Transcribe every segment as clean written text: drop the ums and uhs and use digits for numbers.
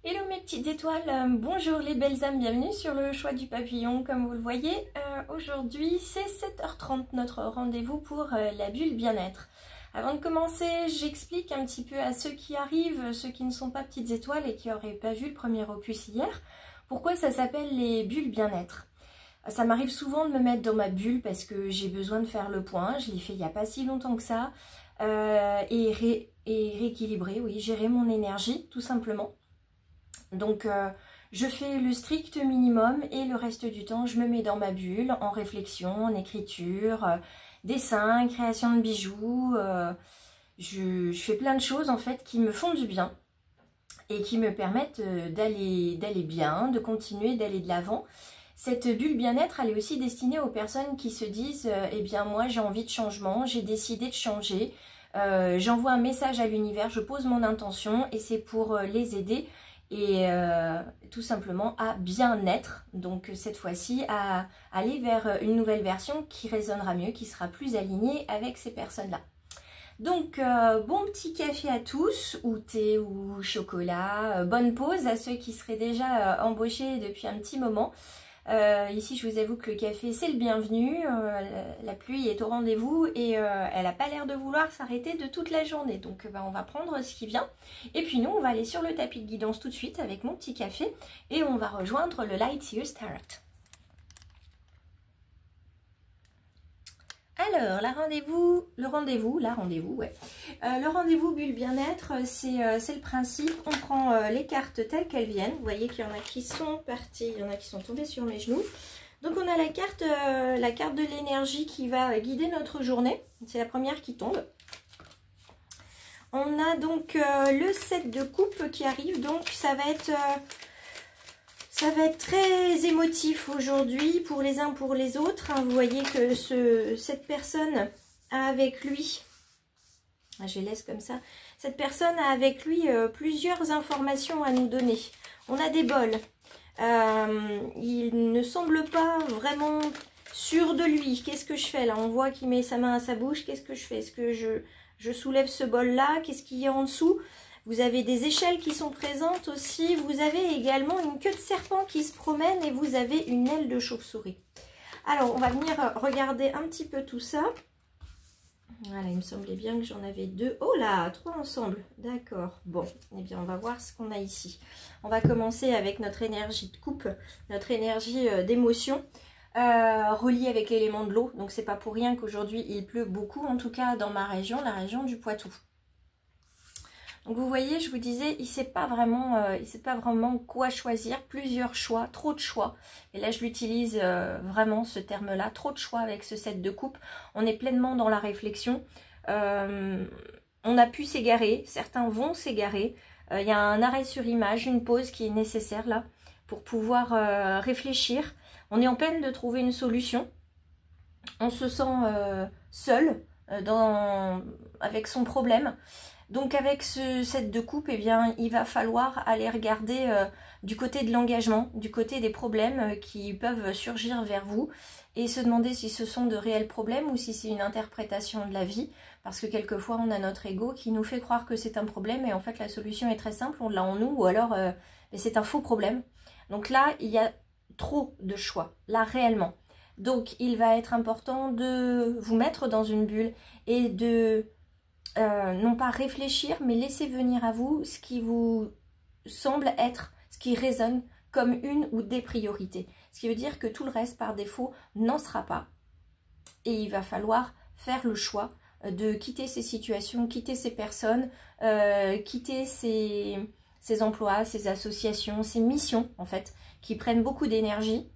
Hello mes petites étoiles, bonjour les belles âmes, bienvenue sur le choix du papillon. Comme vous le voyez, aujourd'hui c'est 7h30 notre rendez-vous pour la bulle bien-être. Avant de commencer, j'explique un petit peu à ceux qui arrivent, ceux qui ne sont pas petites étoiles et qui n'auraient pas vu le premier opus hier, pourquoi ça s'appelle les bulles bien-être. Ça m'arrive souvent de me mettre dans ma bulle parce que j'ai besoin de faire le point, je l'ai fait il n'y a pas si longtemps que ça, et rééquilibrer, oui, gérer mon énergie tout simplement. Donc je fais le strict minimum et le reste du temps je me mets dans ma bulle en réflexion, en écriture, dessin, création de bijoux. Je fais plein de choses en fait qui me font du bien et qui me permettent d'aller bien, de continuer, d'aller de l'avant. Cette bulle bien-être, elle est aussi destinée aux personnes qui se disent eh bien moi j'ai envie de changement, j'ai décidé de changer, j'envoie un message à l'univers, je pose mon intention et c'est pour les aider et tout simplement à bien être, donc cette fois-ci à aller vers une nouvelle version qui résonnera mieux, qui sera plus alignée avec ces personnes-là. Donc bon petit café à tous, ou thé ou chocolat, bonne pause à ceux qui seraient déjà embauchés depuis un petit moment. Ici je vous avoue que le café c'est le bienvenu, la pluie est au rendez-vous et elle n'a pas l'air de vouloir s'arrêter de toute la journée, donc on va prendre ce qui vient et puis nous on va aller sur le tapis de guidance tout de suite avec mon petit café et on va rejoindre le Light Years Tarot. Alors, le rendez-vous bulle bien-être, c'est le principe. On prend les cartes telles qu'elles viennent. Vous voyez qu'il y en a qui sont parties, il y en a qui sont tombées sur mes genoux. Donc on a la carte de l'énergie qui va guider notre journée. C'est la première qui tombe. On a donc le 7 de coupe qui arrive, donc ça va être très émotif aujourd'hui pour les uns pour les autres. Vous voyez que cette personne a avec lui, je laisse comme ça, cette personne a avec lui plusieurs informations à nous donner. On a des bols. Il ne semble pas vraiment sûr de lui. Qu'est-ce que je fais là? On voit qu'il met sa main à sa bouche. Qu'est-ce que je fais? Est-ce que je soulève ce bol là? Qu'est-ce qu'il y a en dessous? Vous avez des échelles qui sont présentes aussi. Vous avez également une queue de serpent qui se promène et vous avez une aile de chauve-souris. Alors, on va venir regarder un petit peu tout ça. Voilà, il me semblait bien que j'en avais deux. Oh là, trois ensemble. D'accord. Bon, eh bien, on va voir ce qu'on a ici. On va commencer avec notre énergie de coupe, notre énergie d'émotion, reliée avec l'élément de l'eau. Donc, c'est pas pour rien qu'aujourd'hui, il pleut beaucoup, en tout cas dans ma région, la région du Poitou. Donc vous voyez, je vous disais, il ne sait pas vraiment quoi choisir, plusieurs choix, trop de choix. Et là, je l'utilise vraiment, ce terme-là, trop de choix avec ce set de coupe. On est pleinement dans la réflexion. On a pu s'égarer, certains vont s'égarer. Il y a un arrêt sur image, une pause qui est nécessaire là, pour pouvoir réfléchir. On est en peine de trouver une solution. On se sent seul avec son problème. Donc avec ce set de coupe, eh bien, il va falloir aller regarder du côté de l'engagement, du côté des problèmes qui peuvent surgir vers vous et se demander si ce sont de réels problèmes ou si c'est une interprétation de la vie, parce que quelquefois on a notre ego qui nous fait croire que c'est un problème et en fait la solution est très simple, on l'a en nous, ou alors c'est un faux problème. Donc là, il y a trop de choix, là réellement. Donc il va être important de vous mettre dans une bulle et de non pas réfléchir, mais laisser venir à vous ce qui vous semble être, ce qui résonne comme une ou des priorités. Ce qui veut dire que tout le reste, par défaut, n'en sera pas. Et il va falloir faire le choix de quitter ces situations, quitter ces personnes, quitter ces emplois, ces associations, ces missions, en fait, qui prennent beaucoup d'énergie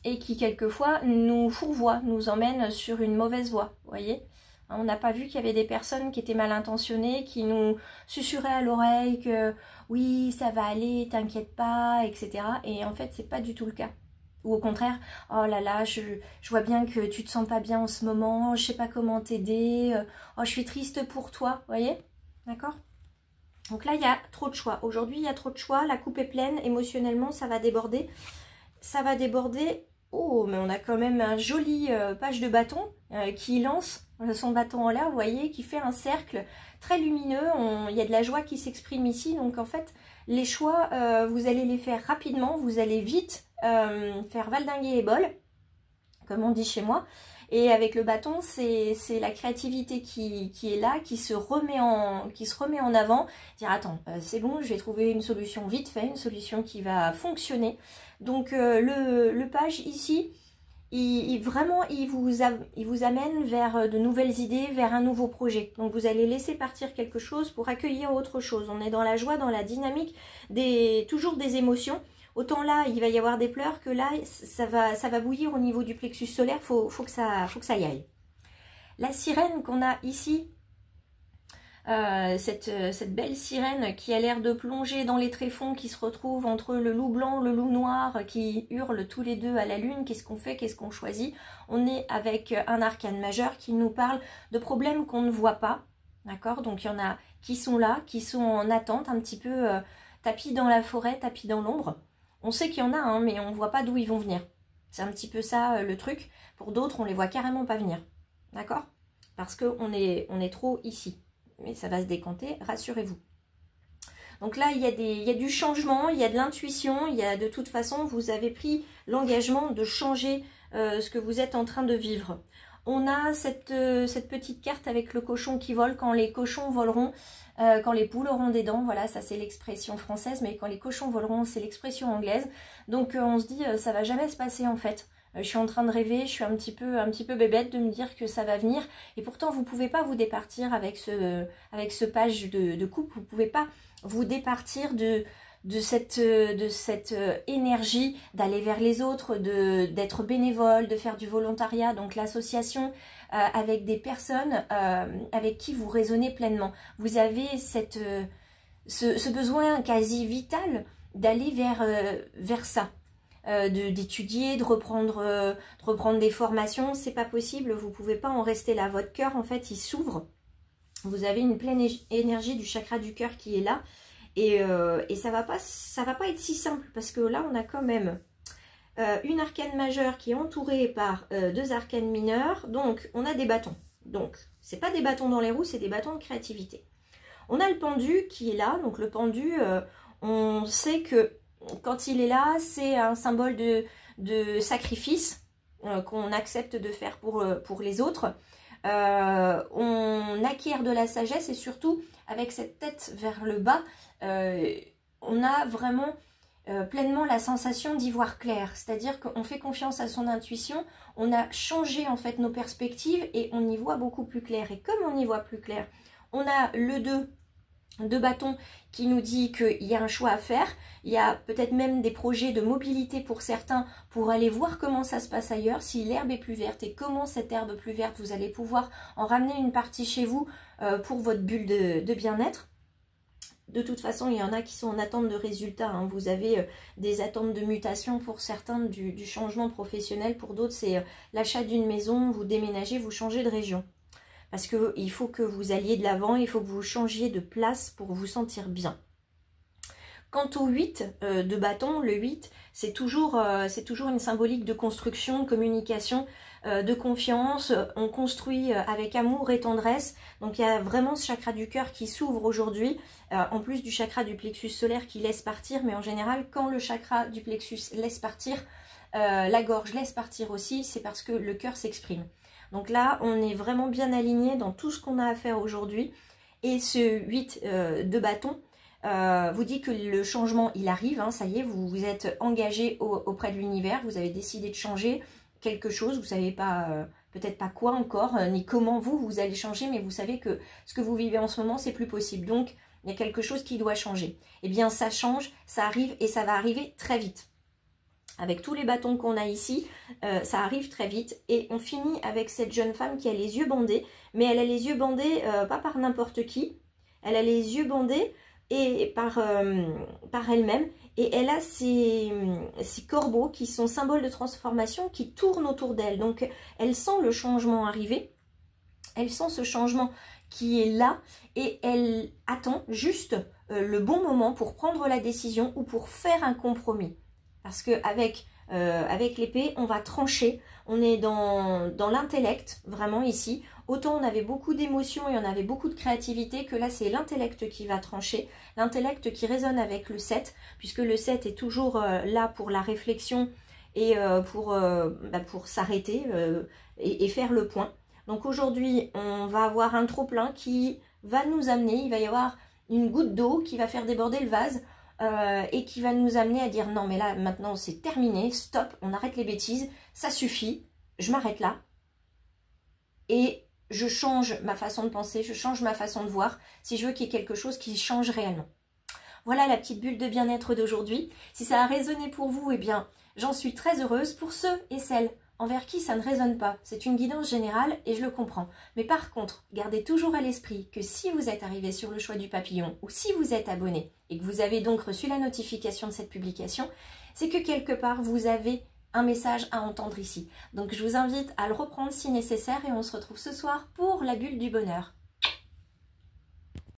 et qui, quelquefois, nous fourvoient, nous emmènent sur une mauvaise voie, vous voyez ? On n'a pas vu qu'il y avait des personnes qui étaient mal intentionnées, qui nous susurraient à l'oreille que oui, ça va aller, t'inquiète pas, etc. Et en fait, c'est pas du tout le cas. Ou au contraire, oh là là, je vois bien que tu te sens pas bien en ce moment, je sais pas comment t'aider, oh je suis triste pour toi, vous voyez? D'accord? Donc là, il y a trop de choix. Aujourd'hui, il y a trop de choix, la coupe est pleine, émotionnellement, ça va déborder. Ça va déborder. Oh, mais on a quand même un joli page de bâton qui lance son bâton en l'air, vous voyez, qui fait un cercle très lumineux. Il y a de la joie qui s'exprime ici. Donc en fait, les choix, vous allez les faire rapidement, vous allez vite faire valdinguer les bols, comme on dit chez moi. Et avec le bâton, c'est la créativité qui est là, qui se remet en avant. Dire attends, c'est bon, je vais trouver une solution vite fait, une solution qui va fonctionner. Donc le page ici, il vous amène vers de nouvelles idées, vers un nouveau projet. Donc vous allez laisser partir quelque chose pour accueillir autre chose. On est dans la joie, dans la dynamique, toujours des émotions. Autant là, il va y avoir des pleurs que là, ça va bouillir au niveau du plexus solaire. Faut que ça y aille. La sirène qu'on a ici, cette belle sirène qui a l'air de plonger dans les tréfonds, qui se retrouve entre le loup blanc, le loup noir, qui hurlent tous les deux à la lune. Qu'est-ce qu'on fait? Qu'est-ce qu'on choisit? On est avec un arcane majeur qui nous parle de problèmes qu'on ne voit pas. D'accord? Donc il y en a qui sont là, qui sont en attente, un petit peu tapis dans la forêt, tapis dans l'ombre. On sait qu'il y en a, hein, mais on ne voit pas d'où ils vont venir. C'est un petit peu ça le truc. Pour d'autres, on les voit carrément pas venir. D'accord? Parce qu'on est trop ici. Mais ça va se décanter, rassurez-vous. Donc là, il y a du changement, il y a de l'intuition, il y a de toute façon, vous avez pris l'engagement de changer ce que vous êtes en train de vivre. On a cette petite carte avec le cochon qui vole. Quand les cochons voleront, quand les poules auront des dents, voilà, ça c'est l'expression française, mais quand les cochons voleront, c'est l'expression anglaise. Donc on se dit, ça va jamais se passer en fait. Je suis en train de rêver, je suis un petit peu bébête de me dire que ça va venir. Et pourtant, vous ne pouvez pas vous départir avec ce page de coupe. Vous ne pouvez pas vous départir de cette énergie d'aller vers les autres, d'être bénévole, de faire du volontariat. Donc l'association avec des personnes avec qui vous raisonnez pleinement. Vous avez ce besoin quasi vital d'aller vers ça. D'étudier, de reprendre des formations, c'est pas possible, vous pouvez pas en rester là. Votre cœur, en fait, il s'ouvre. Vous avez une pleine énergie du chakra du cœur qui est là. Et ça va pas être si simple, parce que là, on a quand même une arcane majeure qui est entourée par deux arcanes mineures. Donc, on a des bâtons. Donc, c'est pas des bâtons dans les roues, c'est des bâtons de créativité. On a le pendu qui est là. Donc, le pendu, on sait que quand il est là, c'est un symbole de sacrifice qu'on accepte de faire pour les autres. On acquiert de la sagesse et surtout, avec cette tête vers le bas, on a vraiment pleinement la sensation d'y voir clair. C'est-à-dire qu'on fait confiance à son intuition, on a changé en fait nos perspectives et on y voit beaucoup plus clair. Et comme on y voit plus clair, on a le 2 de bâton qui nous dit qu'il y a un choix à faire, il y a peut-être même des projets de mobilité pour certains pour aller voir comment ça se passe ailleurs, si l'herbe est plus verte et comment cette herbe plus verte, vous allez pouvoir en ramener une partie chez vous pour votre bulle de bien-être. De toute façon, il y en a qui sont en attente de résultats, hein. Vous avez des attentes de mutation pour certains du changement professionnel, pour d'autres c'est l'achat d'une maison, vous déménagez, vous changez de région. Parce qu'il faut que vous alliez de l'avant, il faut que vous changiez de place pour vous sentir bien. Quant au 8 de bâton, le 8, c'est toujours une symbolique de construction, de communication, de confiance. On construit avec amour et tendresse. Donc il y a vraiment ce chakra du cœur qui s'ouvre aujourd'hui, en plus du chakra du plexus solaire qui laisse partir. Mais en général, quand le chakra du plexus laisse partir, la gorge laisse partir aussi, c'est parce que le cœur s'exprime. Donc là, on est vraiment bien aligné dans tout ce qu'on a à faire aujourd'hui. Et ce 8 de bâton vous dit que le changement, il arrive. Hein, ça y est, vous vous êtes engagé auprès de l'univers. Vous avez décidé de changer quelque chose. Vous ne savez pas, peut-être pas quoi encore, ni comment vous allez changer. Mais vous savez que ce que vous vivez en ce moment, c'est plus possible. Donc, il y a quelque chose qui doit changer. Eh bien, ça change, ça arrive et ça va arriver très vite. Avec tous les bâtons qu'on a ici, ça arrive très vite. Et on finit avec cette jeune femme qui a les yeux bandés. Mais elle a les yeux bandés pas par n'importe qui. Elle a les yeux bandés et par elle-même. Et elle a ces corbeaux qui sont symboles de transformation qui tournent autour d'elle. Donc elle sent le changement arriver. Elle sent ce changement qui est là. Et elle attend juste le bon moment pour prendre la décision ou pour faire un compromis. Parce qu'avec avec l'épée, on va trancher. On est dans l'intellect, vraiment ici. Autant on avait beaucoup d'émotions et on avait beaucoup de créativité, que là c'est l'intellect qui va trancher. L'intellect qui résonne avec le 7, puisque le 7 est toujours là pour la réflexion et pour s'arrêter et faire le point. Donc aujourd'hui, on va avoir un trop-plein qui va nous amener, il va y avoir une goutte d'eau qui va faire déborder le vase et qui va nous amener à dire non mais là maintenant c'est terminé, stop, on arrête les bêtises, ça suffit, je m'arrête là et je change ma façon de penser, je change ma façon de voir si je veux qu'il y ait quelque chose qui change réellement. Voilà la petite bulle de bien-être d'aujourd'hui. Si ça a résonné pour vous, eh bien j'en suis très heureuse. Pour ceux et celles envers qui ça ne résonne pas, c'est une guidance générale et je le comprends. Mais par contre, gardez toujours à l'esprit que si vous êtes arrivé sur le choix du papillon ou si vous êtes abonné et que vous avez donc reçu la notification de cette publication, c'est que quelque part vous avez un message à entendre ici. Donc je vous invite à le reprendre si nécessaire et on se retrouve ce soir pour la bulle du bonheur.